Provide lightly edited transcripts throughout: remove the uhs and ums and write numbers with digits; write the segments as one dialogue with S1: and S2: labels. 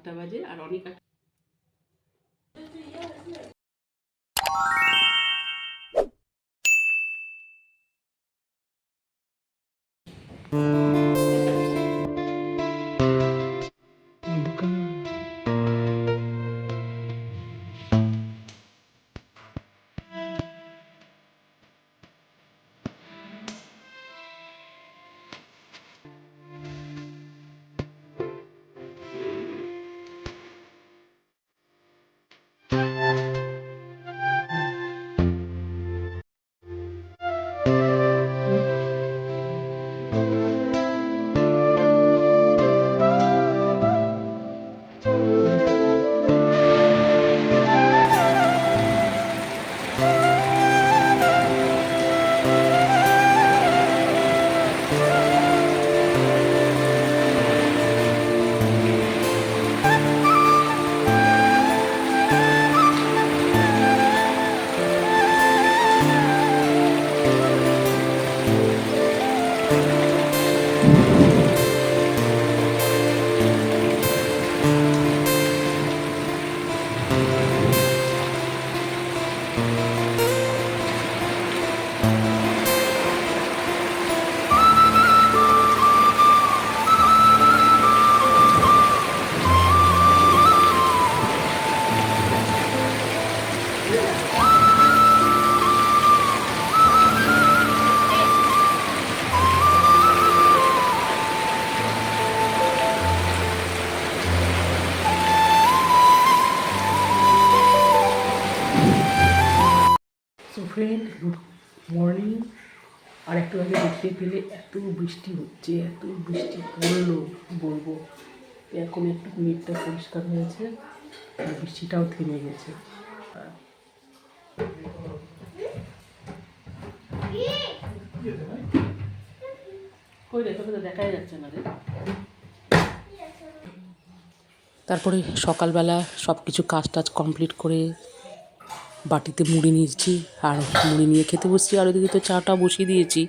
S1: 7টা বাজে আর অনেক friend good morning. আর একটু আগে দেখতে পেলে এত বৃষ্টি হচ্ছে, এত বৃষ্টি পড়লো বলবো। এখন একটু মেঘটা পরিষ্কার হয়েছে আর বৃষ্টিটাও থেমে গেছে। কই রে, তোকে তো দেখাই যাচ্ছে না রে। তারপরে সকালবেলা সব কিছু কাজ টাজ কমপ্লিট করে বাটিতে মুড়ি নিয়েছি আর মুড়ি নিয়ে খেতে বসছি। আর ওদিকে তো চাটা বসিয়ে দিয়েছি,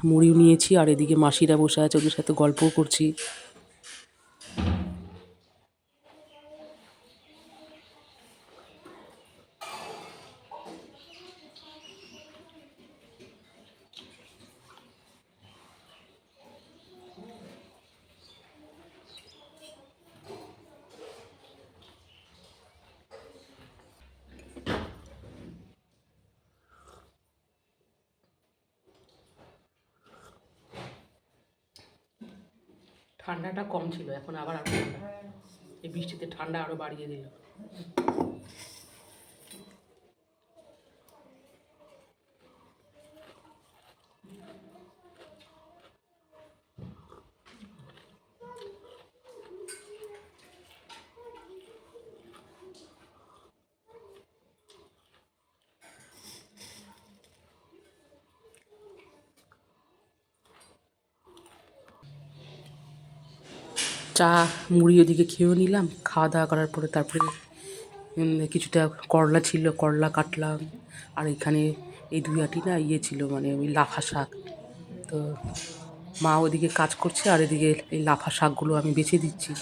S1: মুড়িও নিয়েছি। আর এদিকে মাসিরা বসে আছে, ওদের সাথে গল্পও করছি। ঠান্ডাটা কম ছিল, এখন আবার আরো ঠান্ডা। এই বৃষ্টিতে ঠান্ডা আরো বাড়িয়ে দিল। চা মুড়ি ওদিকে খেয়েও নিলাম। খাওয়া দাওয়া করার পরে তারপরে কিছুটা করলা ছিল, করলা কাটলাম। আর এখানে এই দুই আটি না ছিল, মানে ওই লাফা শাক। তো মা ওদিকে কাজ করছে আর এদিকে এই লাফা শাকগুলো আমি বেছে দিচ্ছি।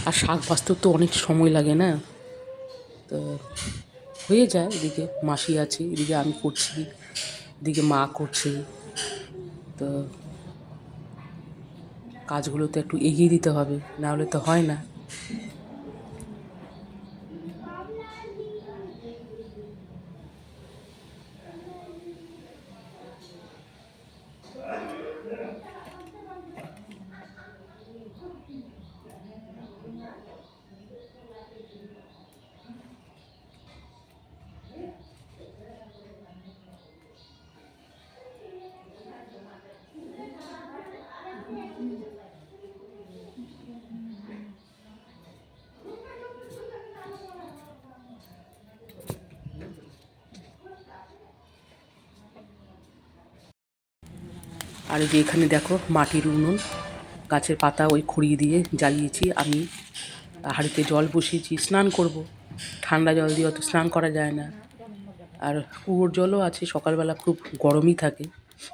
S1: আর শাক বাঁচতেও তো অনেক সময় লাগে না, তো হয়ে যায়। এদিকে মাসি আছে, এদিকে আমি করছি, এদিকে মা করছে। তো কাজগুলো তো একটু এগিয়ে দিতে হবে, না হলে তো হয় না। আর এই যে এখানে দেখো মাটির উনুন, গাছের পাতা ওই খড়িয়ে দিয়ে জ্বালিয়েছি। আমি হাঁড়িতে জল বসিয়েছি, স্নান করব। ঠান্ডা জল দিয়ে অত স্নান করা যায় না। আর কুয়োর জলও আছে, সকালবেলা খুব গরমই থাকে।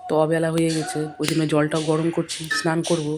S1: তো অবেলা হয়ে গেছে, ওই জন্য জলটাও গরম করছি, স্নান করব।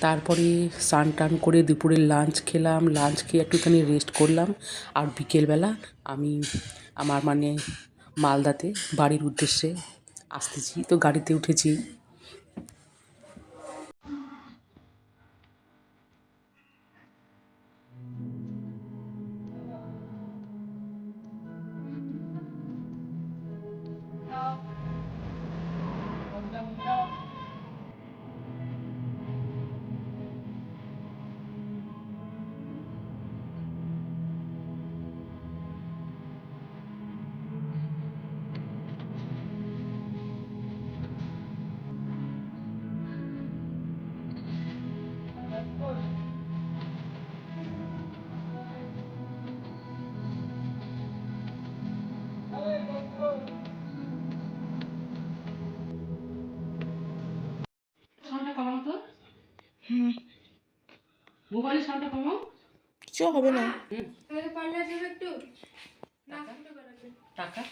S1: তারপরে স্নান টান করে দুপুরের লাঞ্চ খেলাম, লাঞ্চ খেয়ে একটুখানি রেস্ট করলাম। আর বিকেলবেলা আমি আমার মালদাতে বাড়ির উদ্দেশ্যে আসতেছি, তো গাড়িতে উঠেছি। সাউন্ডটা কমাও তো। মোবাইলের সাউন্ডটা কমাও।
S2: কিছু হবে না।
S1: টাকা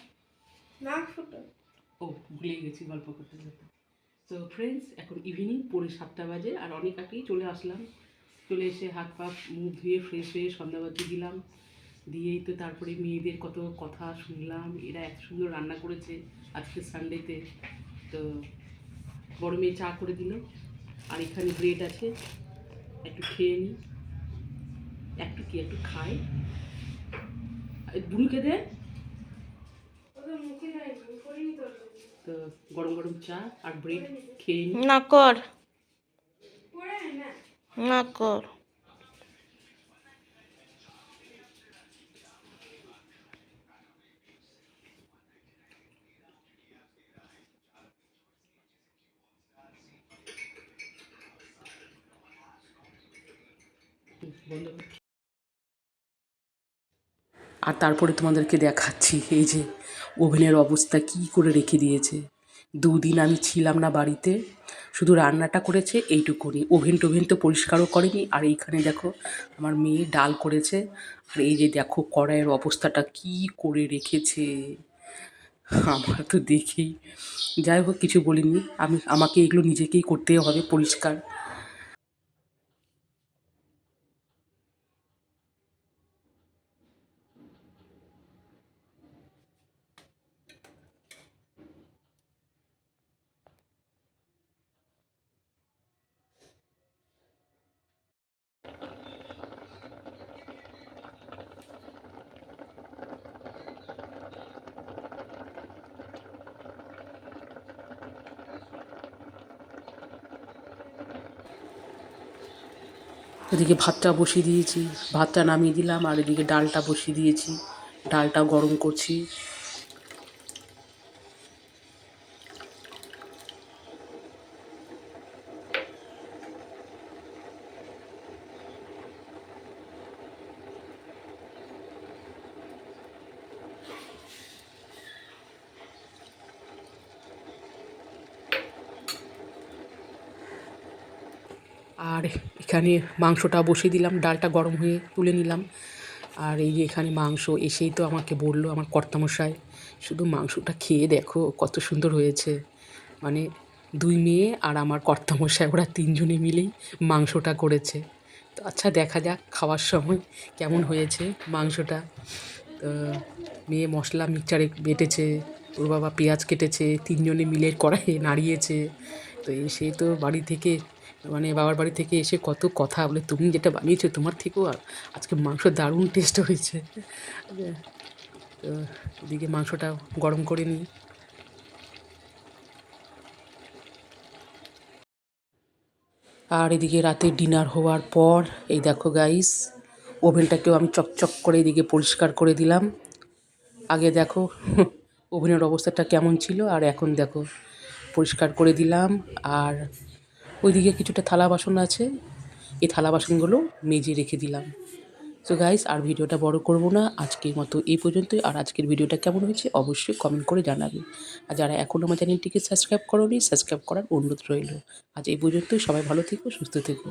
S1: ও ভুলে গেছি গল্প করতে করতে। তো ফ্রেন্ডস, এখন ইভিনিং 7:30 বাজে, আর অনেক আগেই চলে আসলাম। চলে এসে হাত পা মুখ ধুয়ে ফ্রেশ হয়ে সন্ধ্যাবাতি দিলাম, দিয়েই তো তারপরে মেয়েদের কত কথা শুনলাম। এরা এত সুন্দর রান্না করেছে আজকে সানডেতে। তো বড় মেয়ে চা করে দিল, আর এখানে ব্রেড আছে, একটু খেয়ে নিই। একটু খাই, বুড়িকে দে। তো গরম গরম চা আর ব্রেড খেয়ে নিই।
S2: না কর, না কর।
S1: বন্ধ কর। আর তারপরে তোমাদেরকে দেখাচ্ছি এই যে ওভেনের অবস্থা কী করে রেখে দিয়েছে। 2 দিন আমি ছিলাম না বাড়িতে, শুধু রান্নাটা করেছে এইটুকুনি, ওভেন টোভেন তো পরিষ্কারও করেনি। আর এইখানে দেখো আমার মেয়ে ডাল করেছে, আর এই যে দেখো কড়াইয়ের অবস্থাটা কী করে রেখেছে। আমার তো দেখেই, যাই হোক কিছু বলিনি, আমাকে এগুলো নিজেকেই করতে হবে পরিষ্কার। এদিকে ভাতটা বসিয়ে দিয়েছি, ভাতটা নামিয়ে দিলাম, আর এদিকে ডালটা বসিয়ে দিয়েছি, ডালটা গরম করছি। আর এখানে মাংসটা বসিয়ে দিলাম, ডালটা গরম হয়ে তুলে নিলাম। আর এই যে এখানে মাংস, এসেই তো আমাকে বললো আমার কর্তামশাই, শুধু মাংসটা খেয়ে দেখো কত সুন্দর হয়েছে। মানে 2 মেয়ে আর আমার কর্তামশাই, ওরা 3জনে মিলেই মাংসটা করেছে। তো আচ্ছা, দেখা যাক খাওয়ার সময় কেমন হয়েছে মাংসটা। তো মেয়ে মশলা মিক্সচারে বেটেছে, ওর বাবা পেঁয়াজ কেটেছে, 3জনে মিলে কড়াইয়ে নাড়িয়েছে। তো এসে তো বাড়ি থেকে, বাবার বাড়ি থেকে এসে কত কথা বলে, তুমি যেটা বানিয়েছো তোমার থেকেও আজকে মাংস দারুণ টেস্ট হয়েছে। তো এদিকে মাংসটা গরম করে নিই। আর এদিকে রাতে ডিনার হওয়ার পর এই দেখো গাইস, ওভেনটাকেও আমি চকচক করে এদিকে পরিষ্কার করে দিলাম। আগে দেখো ওভেনের অবস্থাটা কেমন ছিল, আর এখন দেখো পরিষ্কার করে দিলাম। আর ওইদিকে কিছুটা থালা বাসন আছে, এই থালা বাসনগুলো মেজে রেখে দিলাম। সো গাইস, আর ভিডিওটা বড় করব না, আজকের মতো এই পর্যন্তই। আর আজকের ভিডিওটা কেমন হয়েছে অবশ্যই কমেন্ট করে জানাবে। আর যারা এখনও আমার চ্যানেলটিকে সাবস্ক্রাইব করোনি, সাবস্ক্রাইব করার অনুরোধ রইল। আজ এই পর্যন্তই, সবাই ভালো থেকো, সুস্থ থেকো।